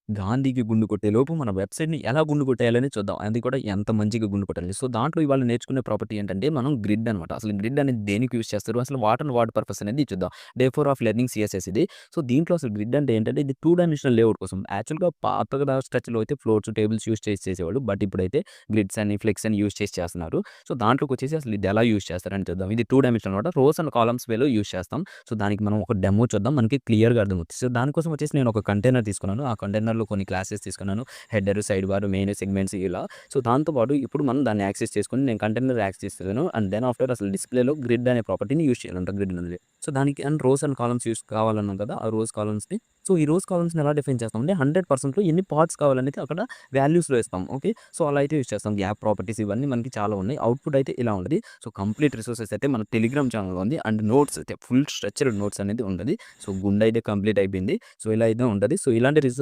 గాంధీకి గుండు కొట్టే లోపు మన వెబ్‌సైట్‌ని ఎలా గుండు కొట్టేయాలని చూద్దాం. అది కూడా ఎంత మంచిగా గుండు కొట్టాలి. సో, దాంట్లో ఇవాళ నేర్చుకునే ప్రాపర్టీ ఏంటంటే మనం గ్రిడ్ అనమాట. అసలు గ్రిడ్ అనేది దేనికి యూజ్ చేస్తారు? అసలు వాట్ అండ్ వాట్ పర్పస్ అనేది చూద్దాం. డే 4 ఆఫ్ లెర్నింగ్ సీఎస్ఎస్ ఇది. సో, దీంట్లో అసలు గ్రిడ్ అంటే ఏంటంటే ఇది 2 డైమెన్షనల్ లేఅవుట్ కోసం. యాక్చువల్‌గా పాతగా స్ట్రక్చర్‌లో అయితే ఫ్లోర్స్, టేబుల్స్ యూజ్ చేసేవాళ్ళు. బట్ ఇప్పుడైతే గ్రిడ్స్ అని, ఫ్లెక్స్ అని యూజ్ చేస్తున్నారు. సో, దాంట్లోకొచ్చేసి అసలు ఇది ఎలా యూజ్ చేస్తారని చూద్దాం. ఇది 2 డైమెన్షనల్ అనమాట. రోస్ అండ్ కాలమ్స్ వేలో యూజ్ చేస్తాం. సో, దానికి మనం ఒక డెమో చూద్దాం. మనకి క్లియర్‌గా అర్థమవుతుంది. సో, దానికోసం వచ్చేసి నేను ఒక కంటైనర్ తీసుకున్నాను. ఆ కంటైనర్‌లో కొన్ని క్లాసెస్ తీసుకున్నాను. Header, side bar, main segments ఇలా. సో, దాంతో పాటు ఇప్పుడు మనం దాన్ని యాక్సెస్ చేసుకొని నేను కంటైనర్ యాక్సెస్ చేశాను. అండ్ దెన్ ఆఫ్టర్ అసలు డిస్‌ప్లేలో గ్రిడ్ అనే ప్రాపర్టీని యూజ్ చేయాలంట గ్రిడ్ అనేది. సో, దానికి and rows and columns use కావాలన్నాం కదా! ఆ రోస్ కాలమ్స్‌ని సో, ఈ రోస్ కాలమ్స్‌ని ఎలా డిఫైన్ చేస్తామంటే 100%లో ఎన్ని పార్ట్స్ కావాలనేది అక్కడ వాల్యూస్‌లో ఇస్తాం. ఓకే. సో, అలా అయితే యూజ్ చేస్తాం. గ్యాప్ ప్రాపర్టీస్ ఇవన్నీ మనకి చాలా ఉన్నాయి. అవుట్‌పుట్ అయితే ఇలా ఉంటది. సో, కంప్లీట్ రిసోర్సెస్ అయితే మన టెలిగ్రామ్ ఛానెల్‌లో ఉంది. అండ్ నోట్స్ అయితే ఫుల్ స్ట్రక్చర్డ్ నోట్స్ అనేది ఉంటది. సో, గుండయితే కంప్లీట్ అయిపోయింది. సో, ఇలా అయితే ఉంటది. సో, ఇలాంటి రిసోర్స్